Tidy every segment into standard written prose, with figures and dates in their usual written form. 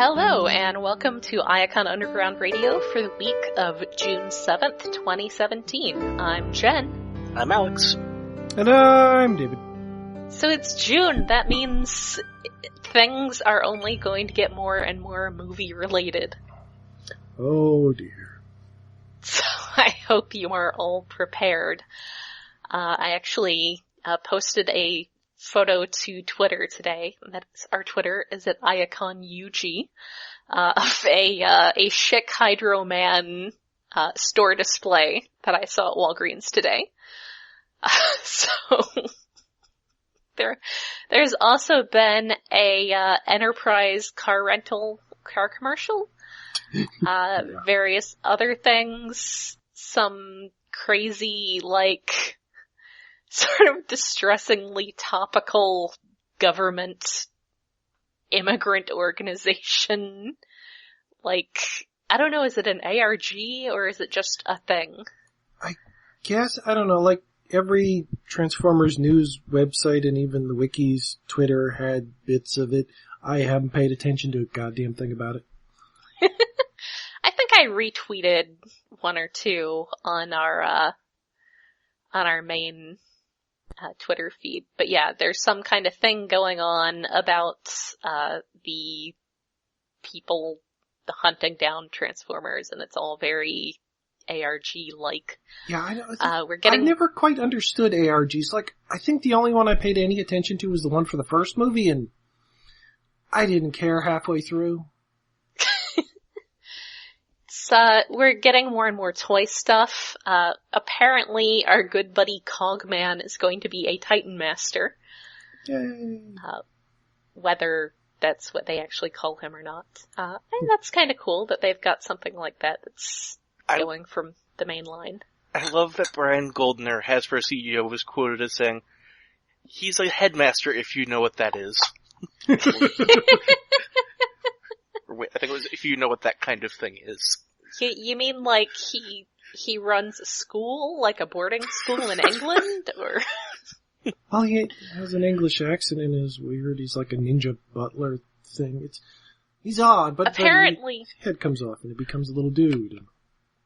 Hello, and welcome to Iacon Underground Radio for the week of June 7th, 2017. I'm Jen. I'm Alex. And I'm David. So it's June. That means things are only going to get more and more movie-related. Oh, dear. So I hope you are all prepared. I actually posted a photo to Twitter today. That's our Twitter is at IaconUG, of a Schick Hydro Man store display that I saw at Walgreens today. So there's also been a Enterprise car commercial, various other things, some crazy sort of distressingly topical government immigrant organization. I don't know, is it an ARG or is it just a thing? I guess, I don't know, every Transformers news website and even the wikis, Twitter had bits of it. I haven't paid attention to a goddamn thing about it. I think I retweeted one or two on our main Twitter feed. But yeah, there's some kind of thing going on about the people hunting down Transformers, and it's all very ARG-like. Yeah, I know. I never quite understood ARGs. I think the only one I paid any attention to was the one for the first movie, and I didn't care halfway through. We're getting more and more toy stuff. Apparently our good buddy Cogman is going to be a Titan Master. Yay. Whether that's what they actually call him or not. And that's kind of cool that they've got something like that that's going from the main line. I love that Brian Goldner, Hasbro CEO, was quoted as saying, "He's a headmaster if you know what that is." I think it was, if you know what that kind of thing is. You mean he runs a school, like a boarding school in England, or? Well, he has an English accent and is weird. He's like a ninja butler thing. He's odd, but apparently his head comes off and it becomes a little dude.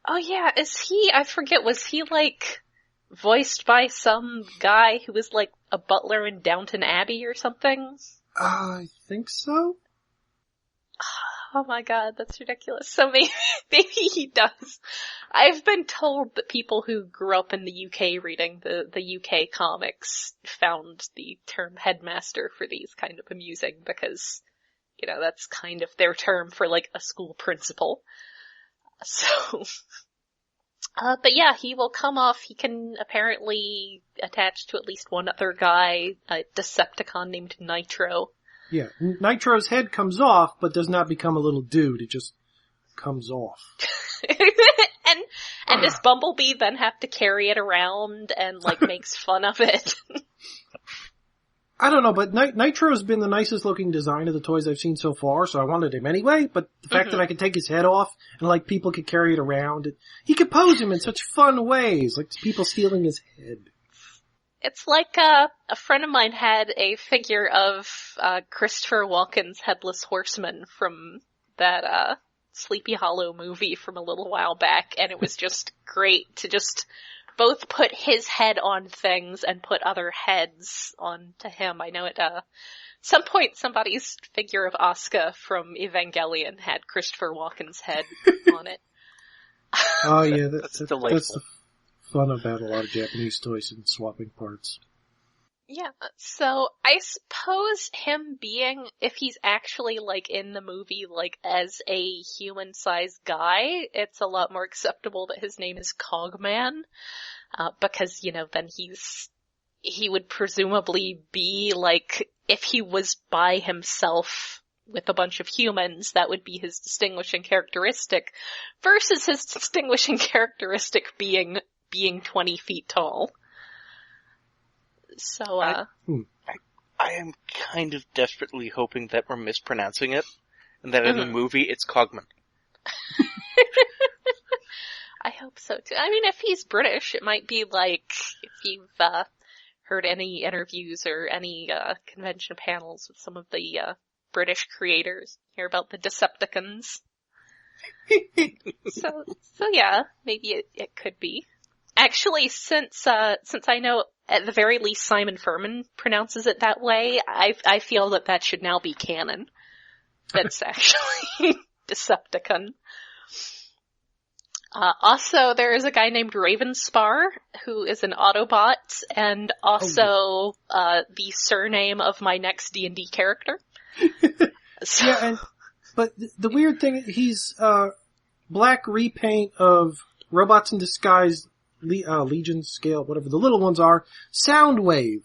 Oh yeah, I forget, was he voiced by some guy who was a butler in Downton Abbey or something? I think so. Oh my god, that's ridiculous. So maybe he does. I've been told that people who grew up in the UK reading the UK comics found the term headmaster for these kind of amusing because, that's kind of their term for a school principal. So, but yeah, he will come off. He can apparently attach to at least one other guy, a Decepticon named Nitro. Yeah, Nitro's head comes off, but does not become a little dude. It just comes off. and does Bumblebee then have to carry it around and makes fun of it? I don't know, but Nitro's been the nicest looking design of the toys I've seen so far, so I wanted him anyway, but the fact that I could take his head off and people could carry it around, he could pose him in such fun ways, like people stealing his head. It's a friend of mine had a figure of Christopher Walken's Headless Horseman from that Sleepy Hollow movie from a little while back, and it was just great to just both put his head on things and put other heads onto him. I know at some point somebody's figure of Asuka from Evangelion had Christopher Walken's head on it. Oh yeah, that's delightful. That's the fun about a lot of Japanese toys and swapping parts. Yeah, so I suppose him being, if he's actually in the movie as a human-sized guy, it's a lot more acceptable that his name is Cogman, because, then he would presumably be if he was by himself with a bunch of humans, that would be his distinguishing characteristic, versus his distinguishing characteristic being 20 feet tall. So, I am kind of desperately hoping that we're mispronouncing it, and that in the movie it's Cogman. I hope so too. I mean, if he's British, it might be if you've heard any interviews or any convention panels with some of the British creators. Hear about the Decepticons. So yeah, maybe it could be. Actually, since I know at the very least Simon Furman pronounces it that way, I feel that should now be canon. That's actually Decepticon. Also, there is a guy named Ravenspar, who is an Autobot, and also, the surname of my next D&D character. So. Yeah, but the weird thing, he's, black repaint of Robots in Disguise, Legion scale, whatever the little ones are, Soundwave.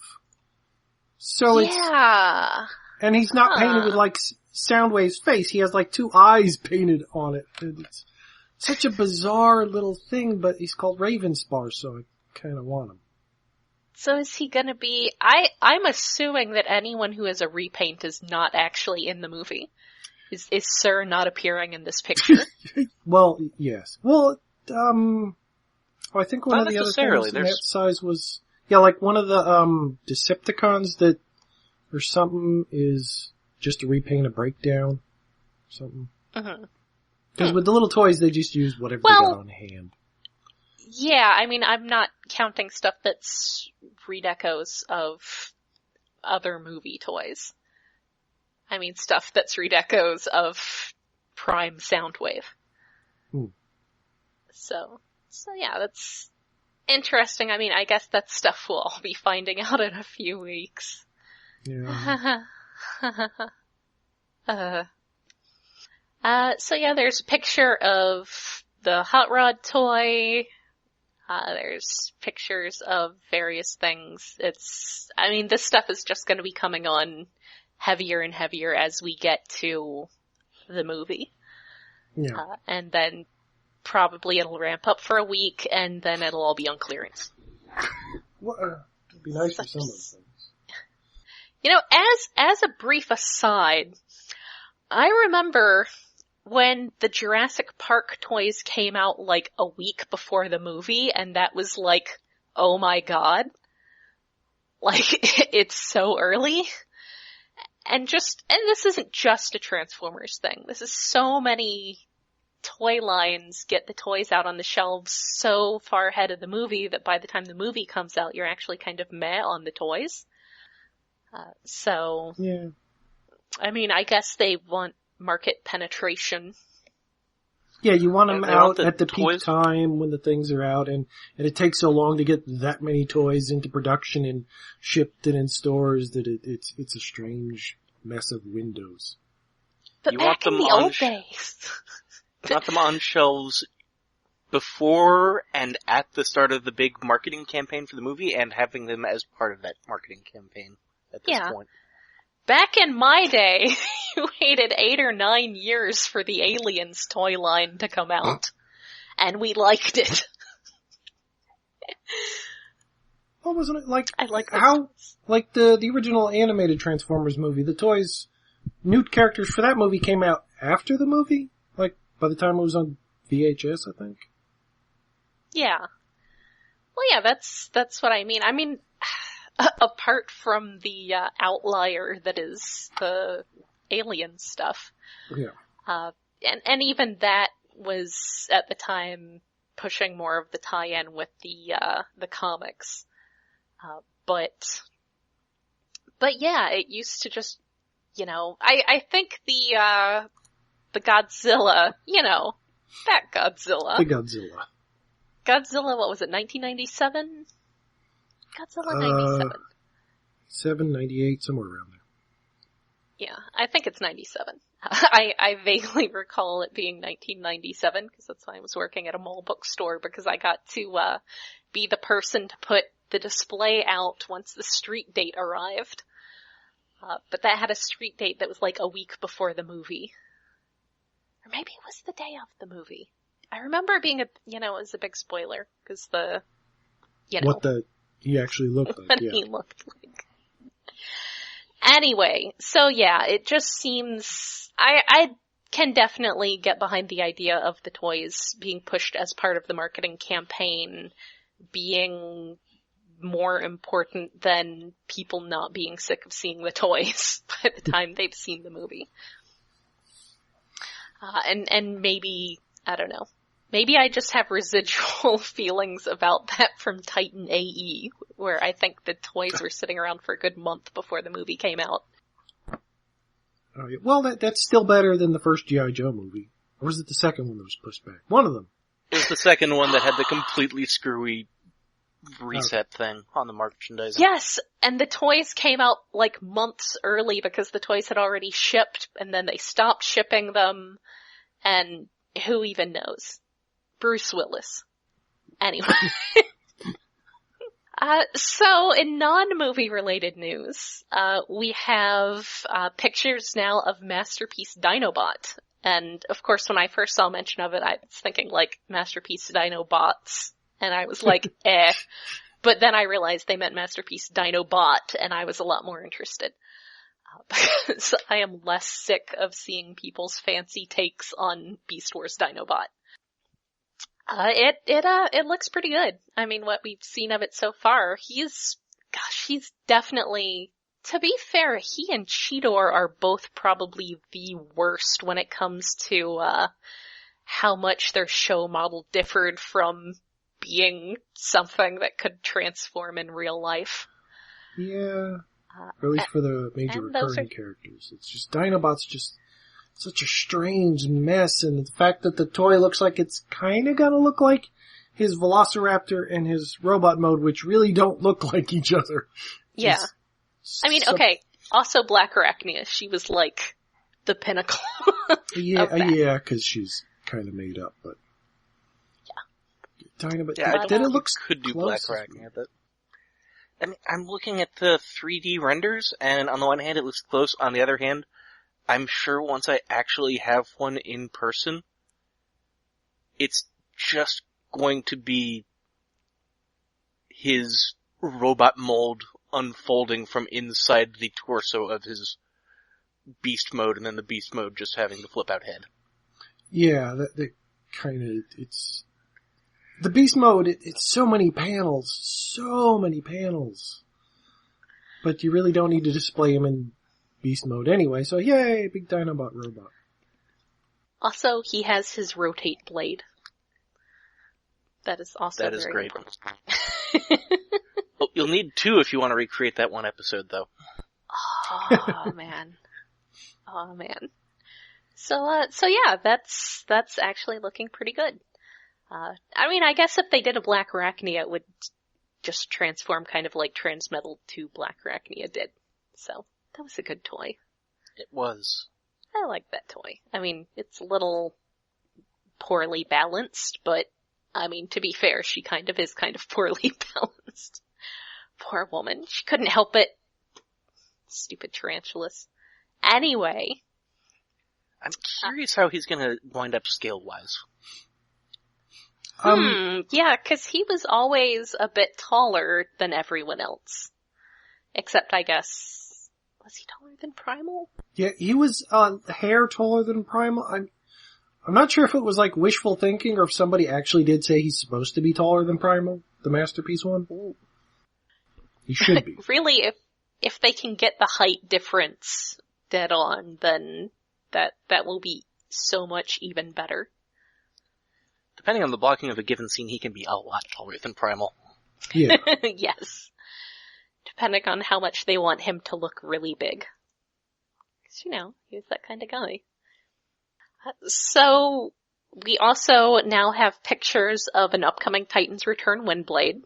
So yeah. And he's not painted with, like, Soundwave's face. He has, like, 2 eyes painted on it. And it's such a bizarre little thing, but he's called Ravenspar, so I kinda want him. So is he gonna be... I'm assuming that anyone who has a repaint is not actually in the movie. Is Sir not appearing in this picture? Well, yes. Well, I think one Not of the other necessarily. things in that size was, like one of the, Decepticons that, or something, is just a repaint, a breakdown, or something. Mm-hmm. Because with the little toys, they just use whatever they got on hand. Yeah, I mean, I'm not counting stuff that's redecos of other movie toys. I mean, stuff that's redecos of Prime Soundwave. So yeah, that's interesting. I mean, I guess that stuff we'll all be finding out in a few weeks. Yeah. So yeah, there's a picture of the Hot Rod toy. There's pictures of various things. I mean, this stuff is just gonna be coming on heavier and heavier as we get to the movie. Yeah. And then probably it'll ramp up for a week, and then it'll all be on clearance. Well, it'd be nice for some of the things. You know, as a brief aside, I remember when the Jurassic Park toys came out like a week before the movie, and that was like, oh my god. Like, it's so early. And this isn't just a Transformers thing. This is so many toy lines get the toys out on the shelves so far ahead of the movie that by the time the movie comes out, you're actually kind of meh on the toys. Yeah. I mean, I guess they want market penetration. Yeah, you want them out at the toys. peak time when the things are out, and it takes so long to get that many toys into production and shipped and in stores that it's a strange mess of windows. But You back want in them the on old days. Want them on shelves before and at the start of the big marketing campaign for the movie, and having them as part of that marketing campaign at this point. Back in my day, you waited 8 or 9 years for the Aliens toy line to come out. And we liked it. What wasn't it like? I like how, like the original animated Transformers movie, the toys, new characters for that movie came out after the movie? Like, by the time it was on VHS, I think? Yeah. Well, yeah, that's what I mean. I mean, apart from the outlier that is the alien stuff. Yeah. And even that was at the time pushing more of the tie-in with the comics. But yeah, it used to just, I think the Godzilla, that Godzilla. The Godzilla. Godzilla, what was it, 1997? Godzilla 97. 98, somewhere around there. Yeah, I think it's 97. I vaguely recall it being 1997 because that's when I was working at a mall bookstore because I got to be the person to put the display out once the street date arrived. But that had a street date that was like a week before the movie. Or maybe it was the day of the movie. I remember it being it was a big spoiler because what he actually looked like. What yeah. he looked like. Anyway, so yeah, it just seems, I can definitely get behind the idea of the toys being pushed as part of the marketing campaign, being more important than people not being sick of seeing the toys by the time they've seen the movie. And maybe, I don't know, maybe I just have residual feelings about that from Titan AE, where I think the toys were sitting around for a good month before the movie came out. Oh, yeah. Well, that's still better than the first G.I. Joe movie. Or was it the second one that was pushed back? One of them. It was the second one that had the completely screwy reset thing on the merchandising. Yes, and the toys came out like months early because the toys had already shipped, and then they stopped shipping them, and who even knows? Bruce Willis. Anyway. So in non-movie related news, we have, pictures now of Masterpiece Dinobot. And of course when I first saw mention of it, I was thinking like Masterpiece Dinobots. And I was like, eh. But then I realized they meant Masterpiece Dinobot, and I was a lot more interested. Because I am less sick of seeing people's fancy takes on Beast Wars Dinobot. It looks pretty good. I mean, what we've seen of it so far, he's definitely, to be fair, he and Cheetor are both probably the worst when it comes to, how much their show model differed from being something that could transform in real life. Yeah. Or at least for the major recurring characters. It's just, Dinobot's just such a strange mess, and the fact that the toy looks like it's kinda gonna look like his Velociraptor and his robot mode, which really don't look like each other. Yeah. I mean, okay, also Black Arachnia, she was like the pinnacle. Yeah, cause she's kinda made up, but. Yeah. Dinobot, yeah, then it looks could do Black Arachnia, but. I mean, I'm looking at the 3D renders, and on the one hand it looks close, on the other hand, I'm sure once I actually have one in person, it's just going to be his robot mold unfolding from inside the torso of his beast mode, and then the beast mode just having the flip out head. Yeah, that kinda, it's... The beast mode, it's so many panels. But you really don't need to display him in beast mode anyway, so yay, big Dinobot robot. Also, he has his rotate blade. That is also that is very great. important. Well, you'll need two if you want to recreate that one episode, though. Oh, man. Oh, man. So yeah, that's actually looking pretty good. I mean, I guess if they did a Black Arachnia, it would just transform kind of like Transmetal 2 Black Arachnia did. So, that was a good toy. It was. I like that toy. I mean, it's a little poorly balanced, but, I mean, to be fair, she kind of is kind of poorly balanced. Poor woman. She couldn't help it. Stupid tarantulas. Anyway. I'm curious how he's gonna wind up scale-wise. Yeah, 'cause he was always a bit taller than everyone else. Except, I guess, was he taller than Primal? Yeah, he was, hair taller than Primal. I'm not sure if it was like wishful thinking or if somebody actually did say he's supposed to be taller than Primal, the Masterpiece one. Ooh. He should be. Really, if they can get the height difference dead on, then that will be so much even better. Depending on the blocking of a given scene, he can be a lot taller than Primal. Yeah. Yes. Depending on how much they want him to look really big. 'Cause, you know, he's that kind of guy. So, we also now have pictures of an upcoming Titans Return Windblade,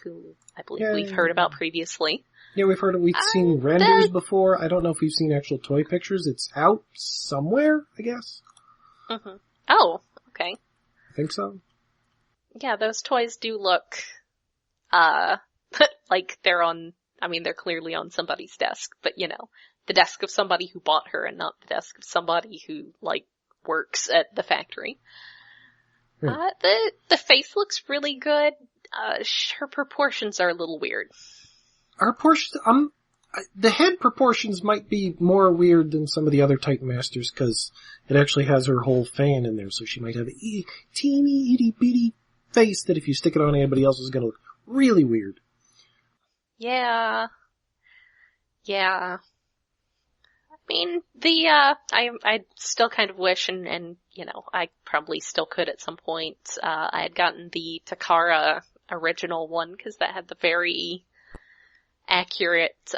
who I believe we've heard about previously. Yeah, we've seen renders before. I don't know if we've seen actual toy pictures. It's out somewhere, I guess. Mm-hmm. Oh, okay. I think so. Yeah, those toys do look, like they're clearly on somebody's desk, but you know, the desk of somebody who bought her and not the desk of somebody who, like, works at the factory. The face looks really good. Her proportions are a little weird. Our portions, the head proportions might be more weird than some of the other Titan Masters, cause it actually has her whole fan in there, so she might have a teeny itty bitty face that if you stick it on anybody else is gonna look really weird. Yeah. Yeah. I mean, I still kind of wish, and, you know, I probably still could at some point, I had gotten the Takara original one, because that had the very accurate,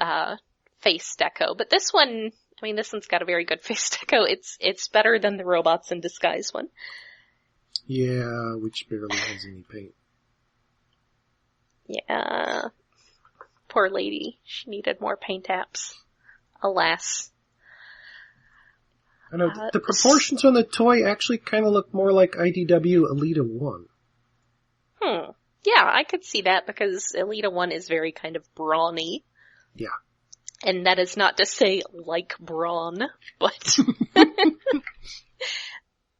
face deco. But this one, I mean, this one's got a very good face deco. It's better than the Robots in Disguise one. Yeah, which barely has any paint. Yeah. Poor lady. She needed more paint apps. Alas. I know, the proportions on the toy actually kind of look more like IDW Elita 1. Yeah, I could see that because Elita 1 is very kind of brawny. Yeah. And that is not to say like brawn, but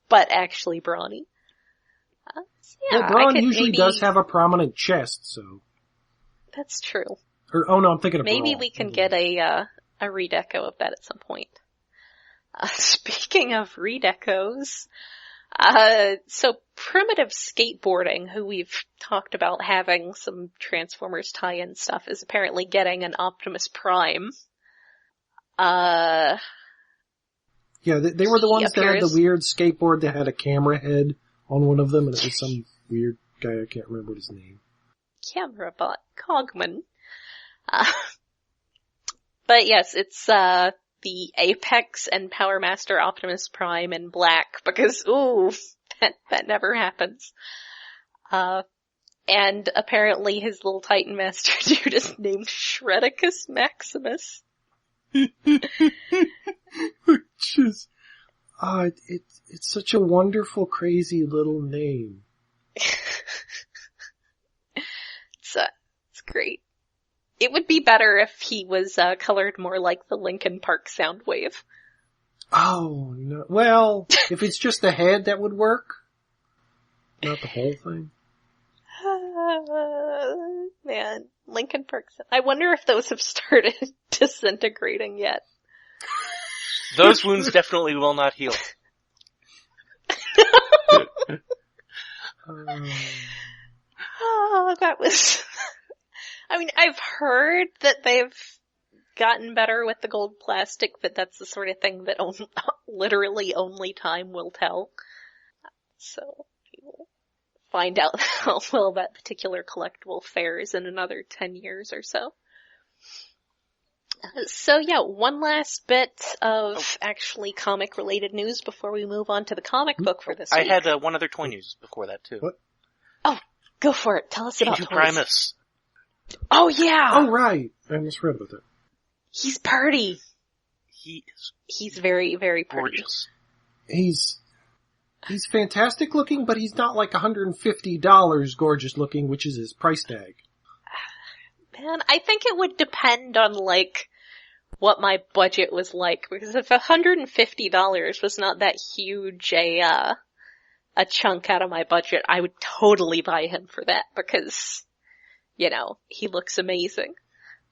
but actually brawny. Yeah, well, Braun usually does have a prominent chest, so. That's true. Or, oh no, I'm thinking of Maybe Brawl. we can get a redeco of that at some point. Speaking of redecos, so Primitive Skateboarding, who we've talked about having some Transformers tie-in stuff, is apparently getting an Optimus Prime. Yeah, they were the ones that had the weird skateboard that had a camera head on one of them, and it was some weird guy, I can't remember his name. Camera bot, Cogman. But yes, it's, the Apex and Power Master Optimus Prime in black, because, ooh, that never happens. And apparently his little Titan Master dude is named Shredicus Maximus. Which is, it's such a wonderful, crazy little name. It's great. It would be better if he was colored more like the Linkin Park Soundwave. Oh, no. Well, if it's just the head, that would work. Not the whole thing. Man, Linkin Park. I wonder if those have started disintegrating yet. Those wounds definitely will not heal. Oh, that was... I mean, I've heard that they've gotten better with the gold plastic, but that's the sort of thing that literally only time will tell. So, we'll find out how well that particular collectible fares in another 10 years or so. So yeah, one last bit of actually comic-related news before we move on to the comic book for this week. I had one other toy news before that, too. What? Oh, go for it. Tell us about toys. Primus. Oh yeah! Oh right! I almost read about that. He's pretty. He's very, very pretty. Gorgeous. He's fantastic looking, but he's not like $150 gorgeous looking, which is his price tag. Man, I think it would depend on, like, what my budget was like, because if $150 was not that huge a chunk out of my budget, I would totally buy him for that, because, you know, he looks amazing.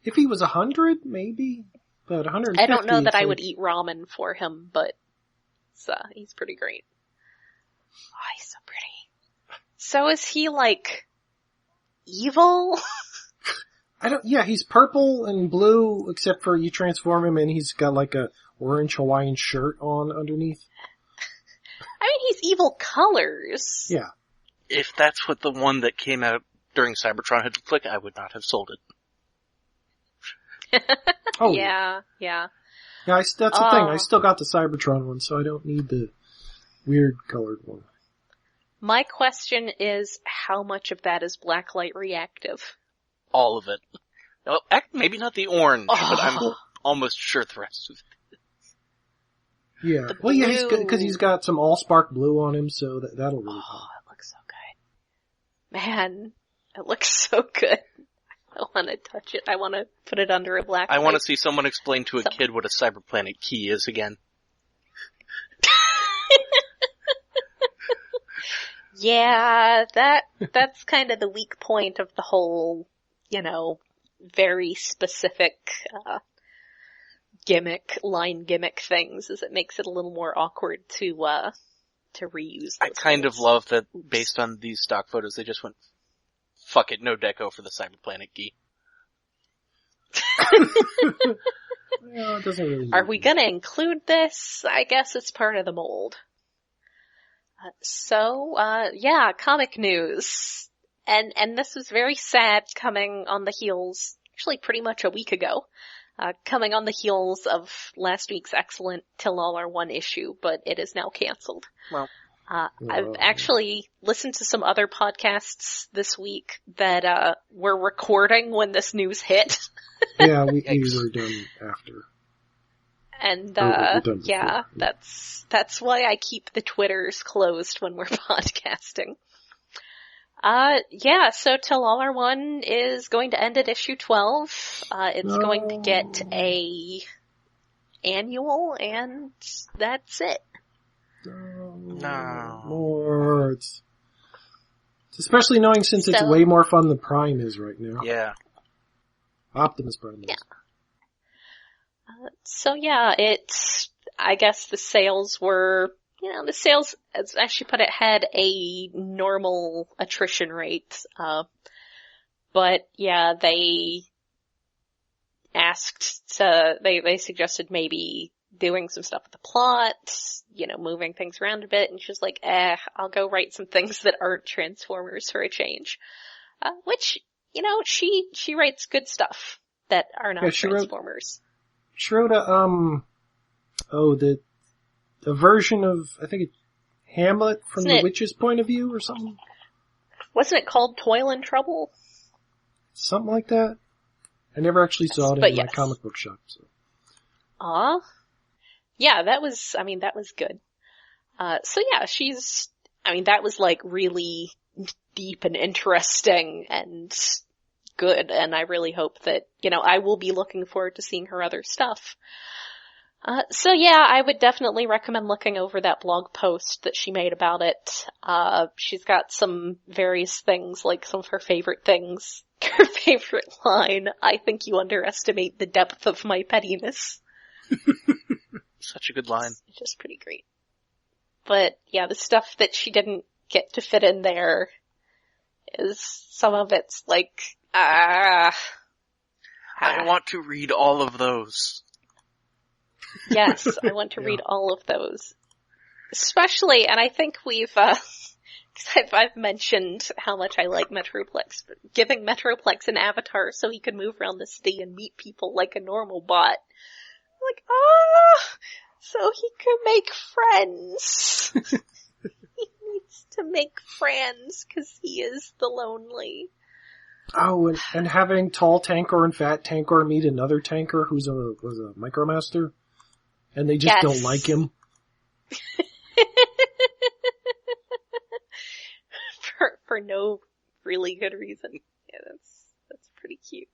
If he was 100, maybe, but 150. I don't know that I would eat ramen for him, but he's pretty great. Oh, he's so pretty. So is he, like, evil? Yeah, he's purple and blue, except for you transform him and he's got like a orange Hawaiian shirt on underneath. I mean, he's evil colors. Yeah. If that's what the one that came out during Cybertron had looked like, I would not have sold it. Oh. Yeah. Yeah, that's the thing. I still got the Cybertron one, so I don't need the weird colored one. My question is, how much of that is blacklight reactive? All of it. No, maybe not the orange, but I'm almost sure the rest of it. Yeah. Well, yeah, because he's got some all-spark blue on him, so that'll really help. Oh, it looks so good. Man, it looks so good. I want to touch it. I want to put it under a black light. I want to see someone explain to a kid what a Cyberplanet key is again. Yeah, that's kind of the weak point of the whole, you know, very specific, line gimmick things, is it makes it a little more awkward to reuse those I kind things. of love that based on these stock photos, they just went, fuck it, no deco for the Cyberplanet key. Well, it doesn't really. Are we gonna include this? I guess it's part of the mold. Yeah, comic news. And this was very sad coming on the heels, actually pretty much a week ago, coming on the heels of last week's excellent Till All Are One issue, but it is now canceled. Well. I've actually listened to some other podcasts this week that, were recording when this news hit. Yeah, we were done after. And, yeah, that's why I keep the Twitters closed when we're podcasting. So Till All Are One is going to end at issue 12. It's going to get a annual, and that's it. No. More. It's especially knowing since it's way more fun than Prime is right now. Yeah. Optimus Prime is. Yeah. I guess the sales were, as she put it, had a normal attrition rate. But yeah, they suggested maybe doing some stuff with the plot, moving things around a bit, and she's like, I'll go write some things that aren't Transformers for a change. Which, she writes good stuff that are not Transformers. She wrote a version of, I think it's Hamlet from the witch's point of view or something. Wasn't it called Toil and Trouble? Something like that. I never actually saw it in my comic book shop, so. Yeah, that was good. That was like really deep and interesting and good, and I really hope that, I will be looking forward to seeing her other stuff. I would definitely recommend looking over that blog post that she made about it. She's got some various things, like some of her favorite things. Her favorite line, I think you underestimate the depth of my pettiness. Such a good line. It's just pretty great. But yeah, the stuff that she didn't get to fit in there is, some of it's like, I want to read all of those. Yes, I want to read all of those. Especially, and I think I've mentioned how much I like Metroplex, but giving Metroplex an avatar so he could move around the city and meet people like a normal bot. Like, so he could make friends. He needs to make friends because he is the lonely. Oh, and having Tall Tankor and Fat Tankor meet another tanker who's was a Micromaster, and they just don't like him. for no really good reason. Yeah, that's pretty cute.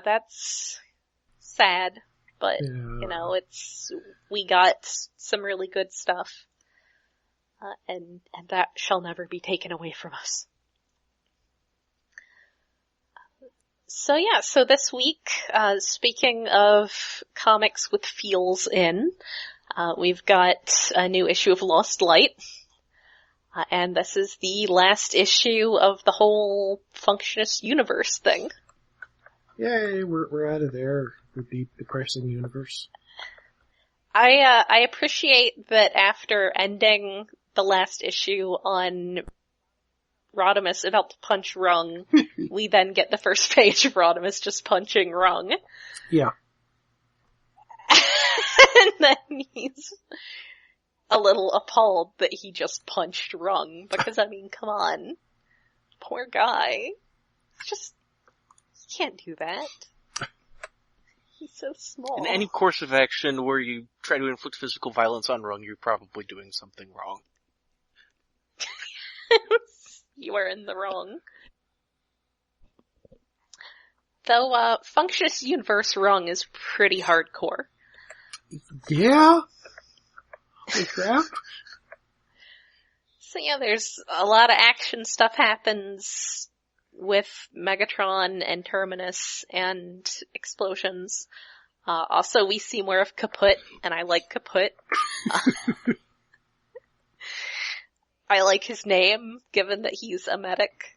That's sad, but we got some really good stuff, and that shall never be taken away from us. So this week, speaking of comics with feels in, we've got a new issue of Lost Light. And this is the last issue of the whole Functionist universe thing. Yay, we're out of there with the depressing universe. I appreciate that after ending the last issue on Rodimus about to punch Rung, we then get the first page of Rodimus just punching Rung. Yeah. And then he's a little appalled that he just punched Rung, because come on. Poor guy. Just, you can't do that. He's so small. In any course of action where you try to inflict physical violence on Rung, you're probably doing something wrong. You are in the wrong. Though, Functionist Universe Rung is pretty hardcore. Yeah? Holy crap. So there's a lot of action stuff happens with Megatron and Terminus and explosions. Also, we see more of Kaput, and I like Kaput. I like his name, given that he's a medic.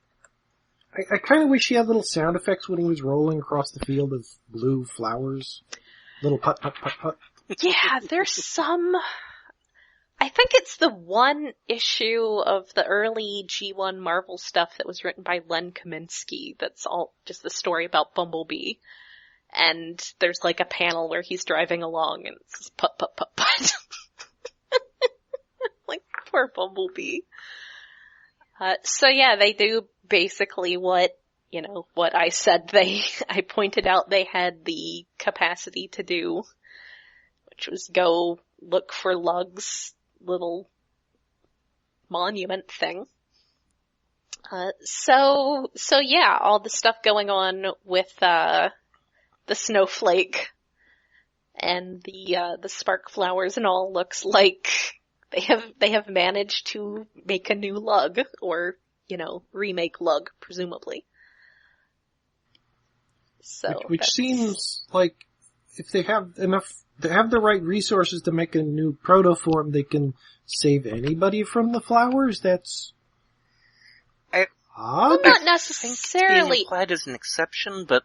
I kind of wish he had little sound effects when he was rolling across the field of blue flowers. Little putt, putt, putt, putt. Yeah, there's some... I think it's the one issue of the early G1 Marvel stuff that was written by Len Kaminsky that's all just the story about Bumblebee. And there's like a panel where he's driving along and it's just putt, putt, putt, putt. Like, poor Bumblebee. So yeah, they do basically what I said I pointed out they had the capacity to do, which was go look for Lug's little monument thing. So yeah, all the stuff going on with, the snowflake and the spark flowers and all looks like they have managed to make a new Lug, or, remake Lug, presumably. So which seems like if they have the right resources to make a new protoform, they can save anybody from the flowers. That's odd. Well, not It's necessarily. being applied as an exception, but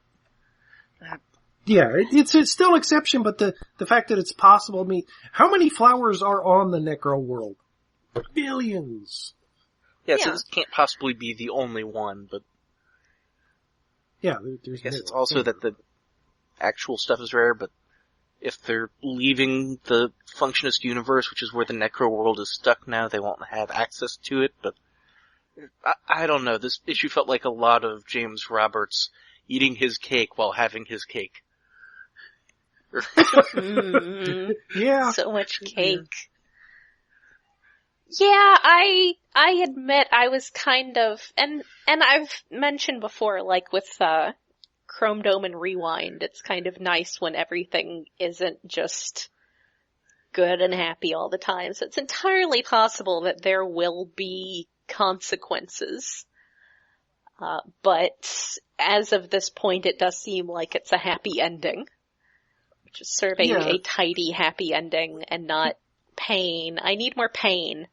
Yeah, it's still exception, but the fact that it's possible. I mean, how many flowers are on the Necro world? Billions. so Yeah. this can't possibly be the only one. But Yeah, there's I guess more. it's also that the actual stuff is rare. But if they're leaving the Functionist universe, which is where the Necro world is stuck now, they won't have access to it. But I don't know. This issue felt like a lot of James Roberts eating his cake while having his cake. Yeah. So much cake. Yeah, I admit I was kind of, and I've mentioned before, like with, Chrome Dome and Rewind, it's kind of nice when everything isn't just good and happy all the time. So it's entirely possible that there will be consequences. But as of this point, it does seem like it's a happy ending. Which is serving a tidy happy ending and not pain. I need more pain.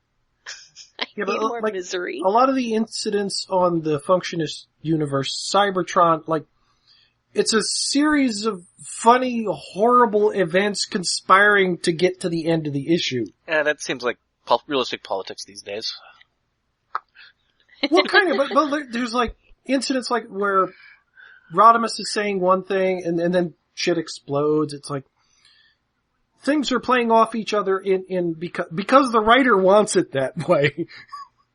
I need more misery. A lot of the incidents on the Functionist universe, Cybertron, it's a series of funny, horrible events conspiring to get to the end of the issue. Yeah, that seems like realistic politics these days. Well, kind of, but there's incidents where Rodimus is saying one thing and then shit explodes. It's like things are playing off each other because the writer wants it that way.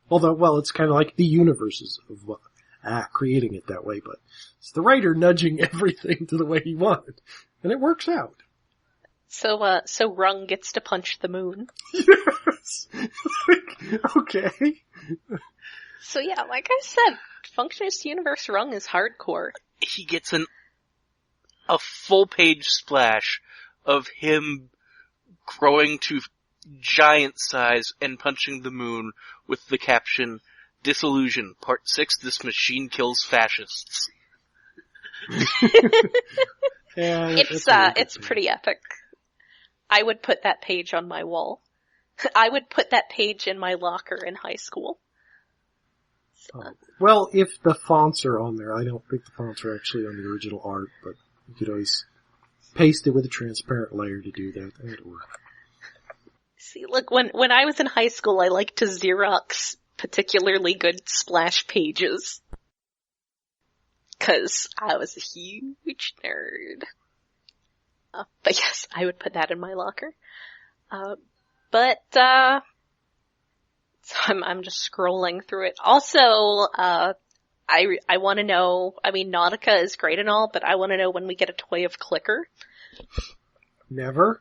Although, well, it's kind of like the universes of creating it that way, but it's the writer nudging everything to the way he wanted, and it works out. So Rung gets to punch the moon. Yes. Okay. So yeah, like I said, Functionist Universe Rung is hardcore. He gets a full page splash of him growing to giant size and punching the moon with the caption, "Disillusion, Part 6, this machine kills fascists." Yeah, It's pretty epic. I would put that page on my wall. I would put that page in my locker in high school. Well, if the fonts are on there, I don't think the fonts are actually on the original art, but you could always paste it with a transparent layer to do that. That'd work. See, look, when I was in high school, I liked to Xerox particularly good splash pages. 'Cause I was a huge nerd. But yes, I would put that in my locker. So I'm just scrolling through it. Also, I want to know, I mean, Nautica is great and all, but I want to know when we get a toy of Clicker. Never?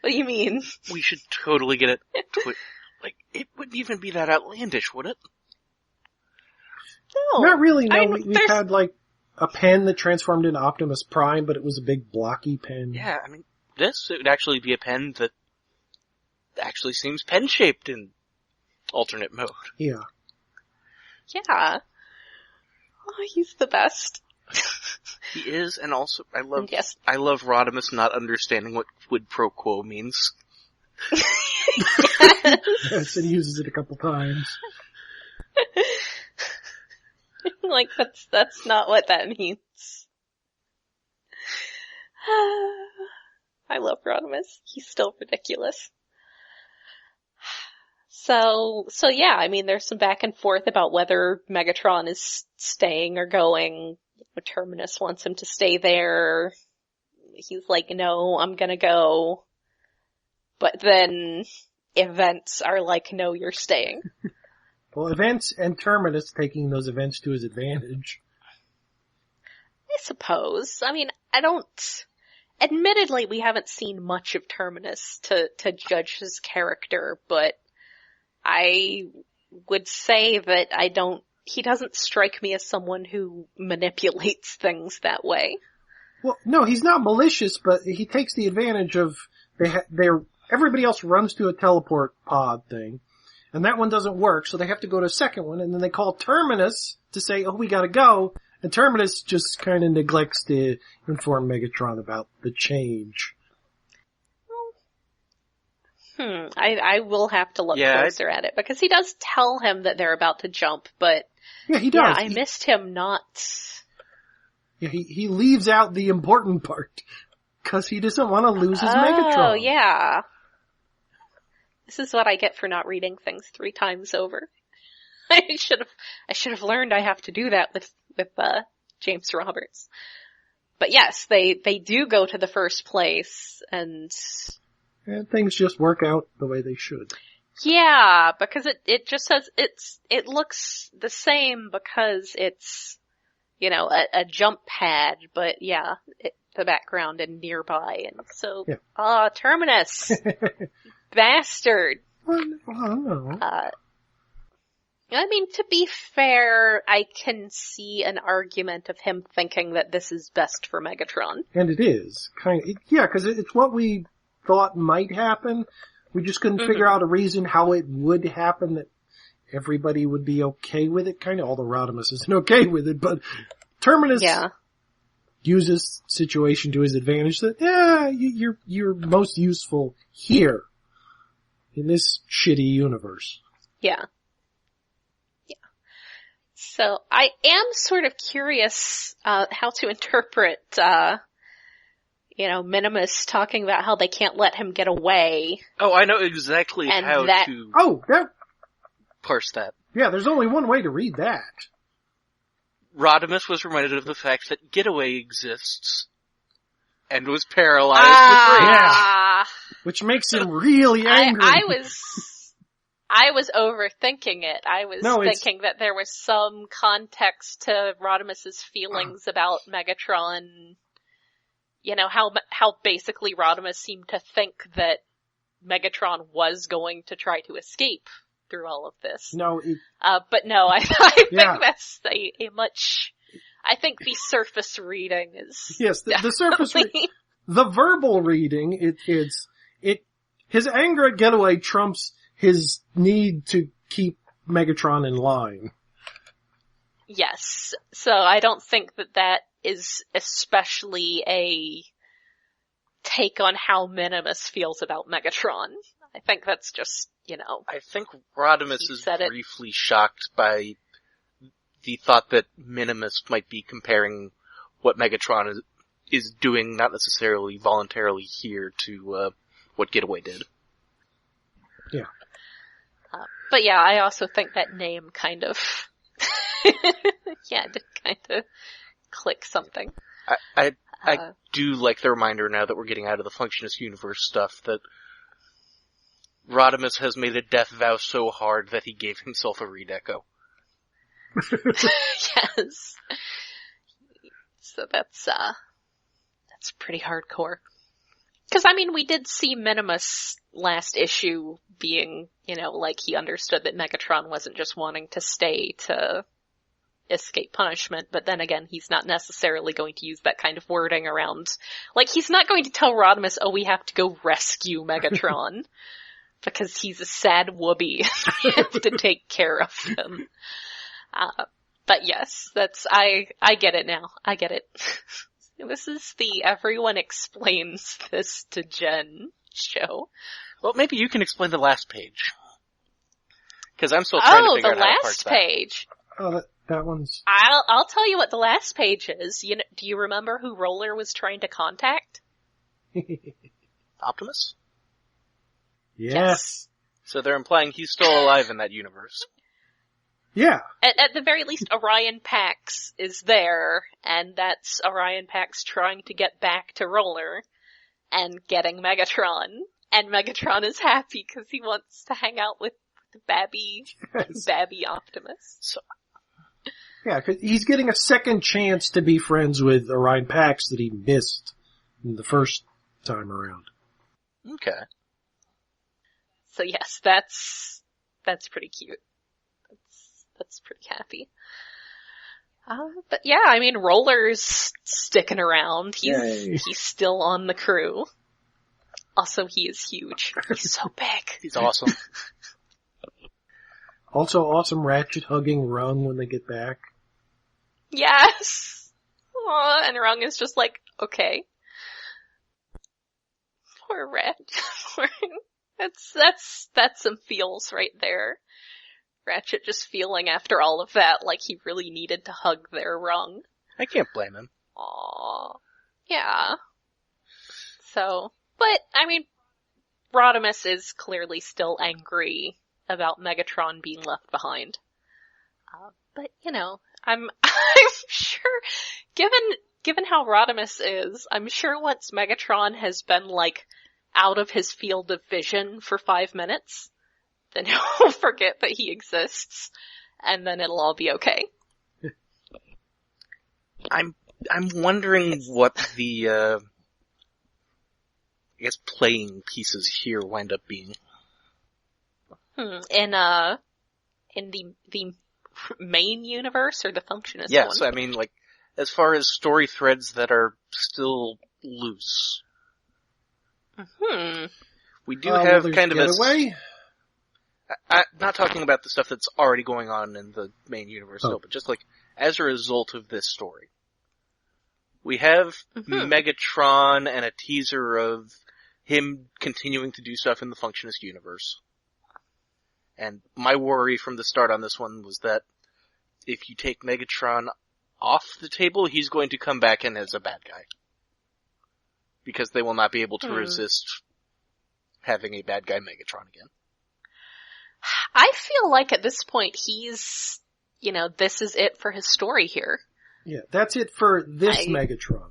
What do you mean? We should totally get it. It wouldn't even be that outlandish, would it? No. Not really, no. We had a pen that transformed into Optimus Prime, but it was a big blocky pen. Yeah, I mean, it would actually be a pen that actually seems pen-shaped in alternate mode. Yeah. Yeah. Oh, he's the best. He is, and also I love Yes. Rodimus not understanding what quid pro quo means. Yes, and he uses it a couple times. Like, that's not what that means. I love Rodimus. He's still ridiculous. So yeah, I mean, there's some back and forth about whether Megatron is staying or going. Terminus wants him to stay there. He's like, no, I'm gonna go. But then Events are like, no, you're staying. Well, Events and Terminus taking those events to his advantage. I suppose. I mean, admittedly, we haven't seen much of Terminus to judge his character, but I would say that he doesn't strike me as someone who manipulates things that way. Well, no, he's not malicious, but he takes the advantage of everybody else runs to a teleport pod thing, and that one doesn't work, so they have to go to a second one, and then they call Terminus to say, oh, we gotta go, and Terminus just kind of neglects to inform Megatron about the change. I will have to look closer at it, because he does tell him that they're about to jump, but yeah, he does. Yeah, I missed him not. Yeah, he leaves out the important part, because he doesn't want to lose his Megatron. Oh, yeah. This is what I get for not reading things 3 times over. I should have learned I have to do that with James Roberts. But yes, they do go to the first place, and things just work out the way they should. Yeah, because it just says it looks the same because it's, a jump pad, but yeah, the background and nearby, and so, Terminus! Bastard! Well, I don't know. I mean, to be fair, I can see an argument of him thinking that this is best for Megatron. And it is. Because it's what we thought might happen. We just couldn't figure out a reason how it would happen that everybody would be okay with it. Kind of, although Rodimus isn't okay with it, but Terminus uses situation to his advantage that, you're most useful here in this shitty universe. Yeah. So I am sort of curious how to interpret, Minimus talking about how they can't let him get away. Oh, I know exactly how to parse that. Yeah, there's only one way to read that. Rodimus was reminded of the fact that Getaway exists and was paralyzed with rage. Yeah. Which makes him really angry. I was overthinking it. I was thinking that there was some context to Rodimus's feelings about Megatron. How basically Rodimus seemed to think that Megatron was going to try to escape through all of this. No, but no, I think that's a much. I think the surface reading is the surface reading. The verbal reading, his anger at Getaway trumps his need to keep Megatron in line. Yes. So I don't think that is especially a take on how Minimus feels about Megatron. I think that's just, I think Rodimus is briefly shocked by the thought that Minimus might be comparing what Megatron is doing, not necessarily voluntarily here, to what Getaway did. Yeah. But yeah, I also think that name kind of, did kind of click something. I do like the reminder now that we're getting out of the Functionist Universe stuff that Rodimus has made a death vow so hard that he gave himself a redeco. Yes. So that's pretty hardcore. Because, we did see Minimus last issue being, like he understood that Megatron wasn't just wanting to stay to escape punishment, but then again, he's not necessarily going to use that kind of wording around, like, he's not going to tell Rodimus, oh, we have to go rescue Megatron, because he's a sad whoopee. We have to take care of him. But yes, I get it now. I get it. This is the everyone explains this to Jen show. Well, maybe you can explain the last page. Because I'm still trying to figure out how to parse that. Oh, the last page. That one's... I'll tell you what the last page is. Do you remember who Roller was trying to contact? Optimus? Yes. So they're implying he's still alive in that universe. Yeah. At the very least, Orion Pax is there, and that's Orion Pax trying to get back to Roller and getting Megatron. And Megatron is happy because he wants to hang out with Babby Optimus. So, yeah, 'cause he's getting a second chance to be friends with Orion Pax that he missed the first time around. okay. So yes, that's pretty cute. That's pretty happy. But yeah, I mean, Roller's sticking around. He's still on the crew. Also, he is huge. He's so big. He's awesome. Also awesome Ratchet hugging Rung when they get back. Yes! Aw, and Rung is just like, okay. Poor Ratchet. That's some feels right there. Ratchet just feeling after all of that like he really needed to hug their Rung. I can't blame him. Aww. Yeah. So, but, I mean, Rodimus is clearly still angry about Megatron being left behind. But, you know, I'm sure, given how Rodimus is, I'm sure once Megatron has been, like, out of his field of vision for 5 minutes, then he'll forget that he exists, and then it'll all be okay. I'm wondering what the, I guess playing pieces here wind up being. In the main universe or the Functionist one? Yes, I mean, like, as far as story threads that are still loose. We do have kind of Getaway? I'm not talking about the stuff that's already going on in the main universe still, but just like, as a result of this story. We have Megatron and a teaser of him continuing to do stuff in the Functionist universe. And my worry from the start on this one was that if you take Megatron off the table, he's going to come back in as a bad guy. Because they will not be able to resist having a bad guy Megatron again. I feel like at this point he's, this is it for his story here. Yeah, that's it for this Megatron.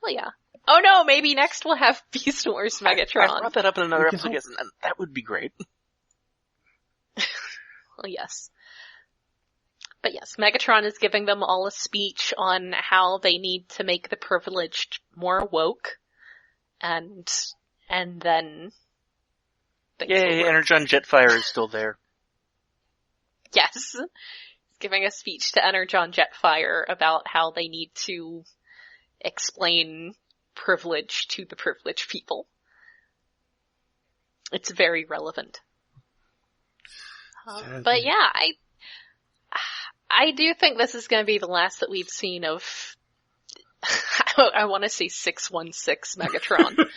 Well, yeah. Oh no, maybe next we'll have Beast Wars Megatron. I brought that up in another episode, yes, and that would be great. Well, yes. But yes, Megatron is giving them all a speech on how they need to make the privileged more woke. And then... Yay, Energon Jetfire is still there. Yes. He's giving a speech to Energon Jetfire about how they need to explain privilege to the privileged people. It's very relevant. But yeah, I do think this is going to be the last that we've seen of, I want to say 616 Megatron.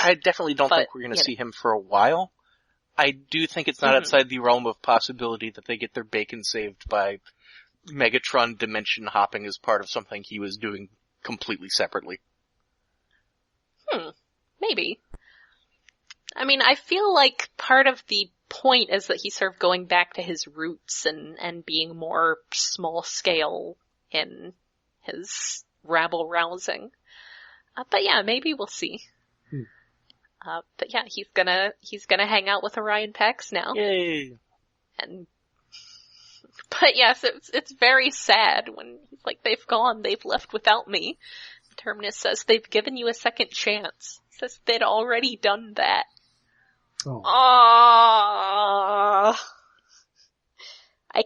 I definitely don't think we're going to see him for a while. I do think it's not outside the realm of possibility that they get their bacon saved by Megatron dimension hopping as part of something he was doing completely separately. Maybe. I mean, I feel like part of the point is that he's sort of going back to his roots and being more small scale in his rabble rousing. But yeah, maybe we'll see. But yeah, he's gonna hang out with Orion Pax now. Yay! But yes, it's very sad when he's like, they've left without me. Terminus says, they've given you a second chance. Says they'd already done that. I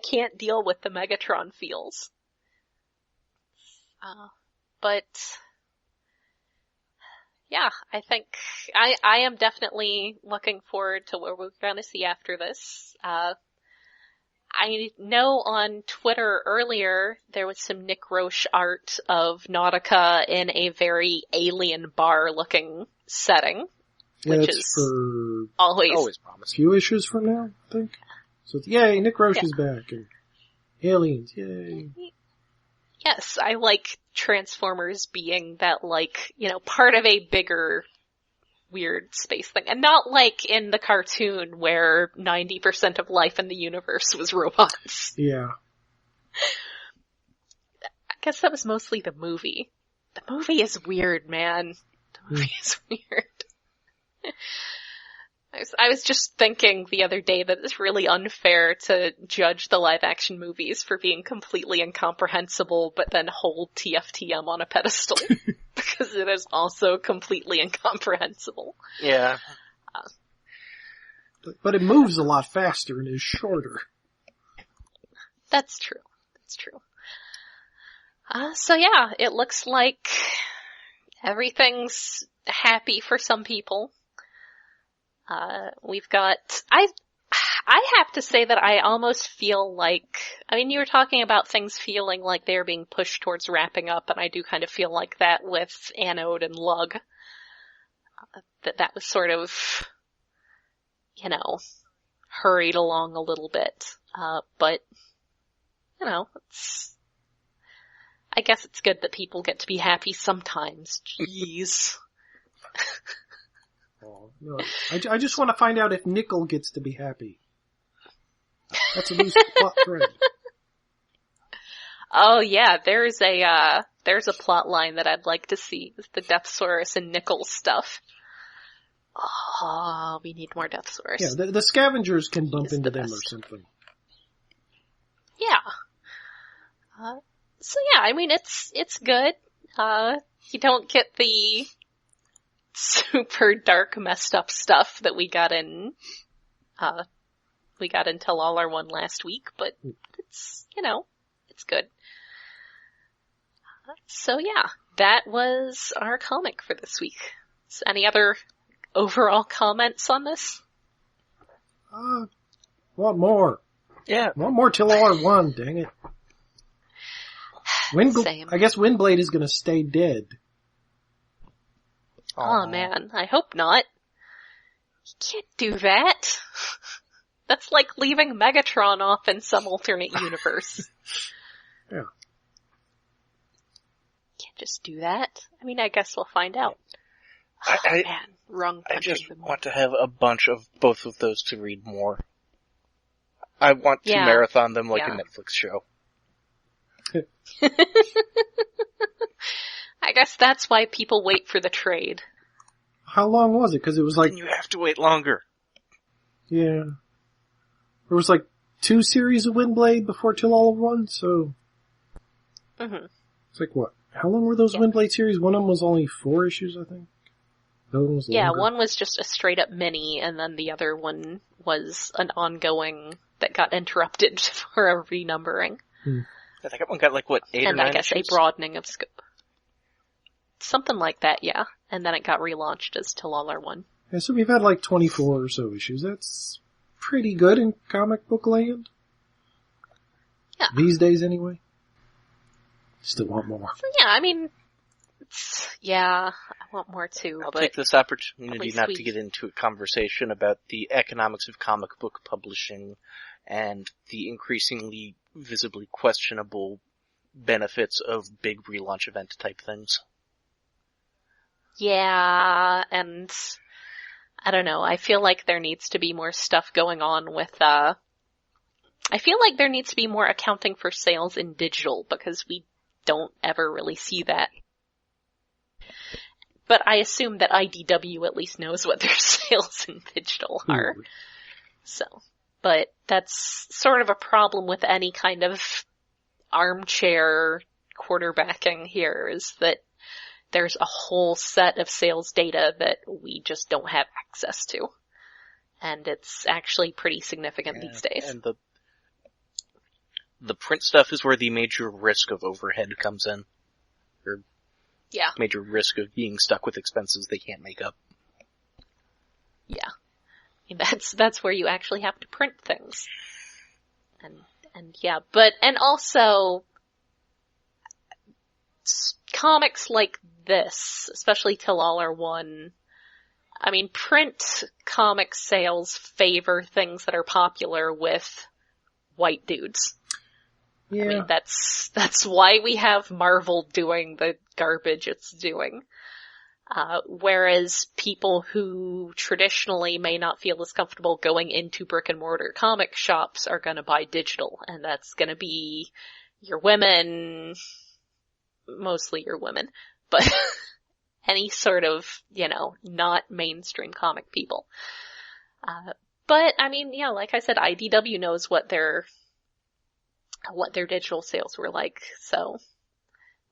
can't deal with the Megatron feels. But yeah, I think I am definitely looking forward to what we're gonna see after this. I know on Twitter earlier there was some Nick Roche art of Nautica in a very alien bar looking setting. Which is for always a few issues from now, I think. So it's, yay, Nick Roche is back, and aliens, yay. Yes, I like Transformers being that, like, part of a bigger weird space thing. And not like in the cartoon where 90% of life in the universe was robots. Yeah. I guess that was mostly the movie. The movie is weird, man. The movie is weird. I was just thinking the other day that it's really unfair to judge the live action movies for being completely incomprehensible, but then hold TFTM on a pedestal. Because it is also completely incomprehensible. Yeah. But it moves a lot faster and is shorter. That's true. That's true. So yeah, it looks like everything's happy for some people. We've got, I have to say that I almost feel like, you were talking about things feeling like they're being pushed towards wrapping up, and I do kind of feel like that with Anode and Lug. That was sort of, hurried along a little bit. But, I guess it's good that people get to be happy sometimes. Jeez. Oh, no. I just want to find out if Nickel gets to be happy. That's a loose plot thread. Oh yeah, there's a plot line that I'd like to see. The Deathsaurus and Nickel stuff. Oh, we need more Deathsaurus. Yeah, the scavengers can bump He's into the them or best. something. Yeah. So yeah, it's good. You don't get the super dark, messed up stuff that we got in Tell All Our One last week, but it's, it's good. So yeah, that was our comic for this week. So any other overall comments on this? Want more. Yeah. Want more Till All Our One, dang it. Same. I guess Windblade is gonna stay dead. Oh man, I hope not. You can't do that. That's like leaving Megatron off in some alternate universe. Yeah. Can't just do that. I guess we'll find out. I Man, wrong I country. just want to have a bunch of both of those to read more. I want to Yeah. marathon them like Yeah. a Netflix show. I guess that's why people wait for the trade. How long was it? Because it was like, Then you have to wait longer. yeah. There was like 2 series of Windblade before Till All of One, so Mm-hmm. it's like what? How long were those Yeah. Windblade series? One of them was only 4 issues, I think. The other one was Yeah, longer. one was just a straight up mini, and then the other one was an ongoing that got interrupted for a renumbering. I think that one got 8 or 9 And I guess issues? a broadening of scope. Something like that, yeah. And then it got relaunched as Till All Our One. Yeah, so we've had like 24 or so issues. That's pretty good in comic book land. Yeah. These days, anyway. Still want more. So yeah, I want more too, I'll but take this at opportunity least not we- to get into a conversation about the economics of comic book publishing and the increasingly visibly questionable benefits of big relaunch event type things. yeah, and I don't know, I feel like there needs to be more stuff going on with, I feel like there needs to be more accounting for sales in digital, because we don't ever really see that. But I assume that IDW at least knows what their sales in digital are. Ooh. So, but that's sort of a problem with any kind of armchair quarterbacking here, is that there's a whole set of sales data that we just don't have access to. And it's actually pretty significant these days. And the print stuff is where the major risk of overhead comes in. Or Yeah. major risk of being stuck with expenses they can't make up. Yeah. That's where you actually have to print things. And yeah, and also comics like this, especially Till All Are One, I mean, print comic sales favor things that are popular with white dudes. Yeah. I mean, that's why we have Marvel doing the garbage it's doing. Whereas people who traditionally may not feel as comfortable going into brick and mortar comic shops are gonna buy digital, and that's gonna be your women, mostly your women, but any sort of, not mainstream comic people. But I mean, yeah, like I said, IDW knows what their digital sales were like, so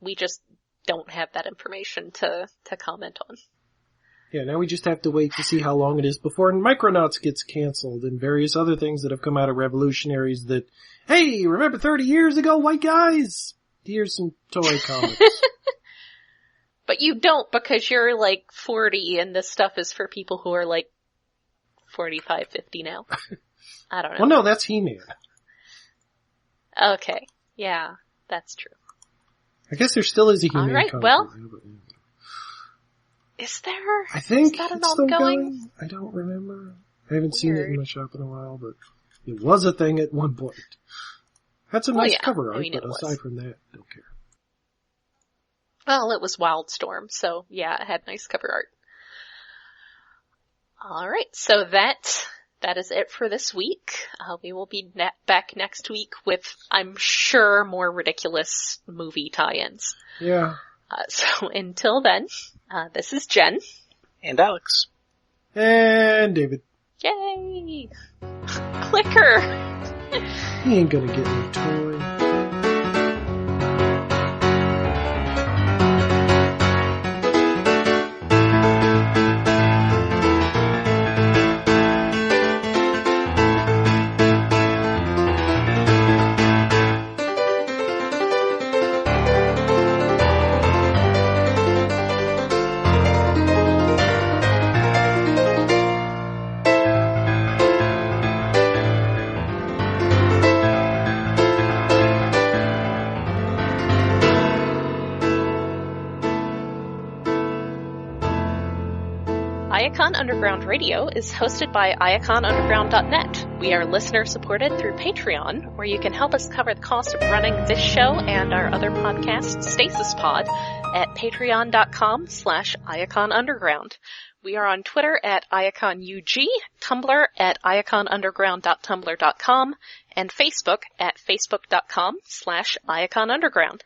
we just don't have that information to comment on. Yeah, now we just have to wait to see how long it is before Micronauts gets canceled and various other things that have come out of Revolutionaries that, hey, remember 30 years ago, white guys? Here's some toy comics. But you don't, because you're like 40 and this stuff is for people who are like 45, 50 now. I don't know. Well, no, that's He-Man. Okay. Yeah, that's true. I guess there still is a He-Man Alright, comic. well, is there? I think is that an it's still ongoing? going. I don't remember. I haven't seen it in Weird. my shop in a while, but it was a thing at one point. Had some nice cover art, but aside from that, don't care. Well, it was Wildstorm, so yeah, it had nice cover art. Alright, so that is it for this week. We will be back next week with, I'm sure, more ridiculous movie tie-ins. Yeah. So until then, this is Jen. And Alex. And David. Yay! Clicker! He ain't gonna get me a toy. Iacon Underground Radio is hosted by iaconunderground.net. We are listener supported through Patreon, where you can help us cover the cost of running this show and our other podcast, Stasis Pod, at patreon.com/iaconunderground. We are on Twitter at IaconUG, Tumblr at iaconunderground.tumblr.com, and Facebook at facebook.com/IaconUnderground.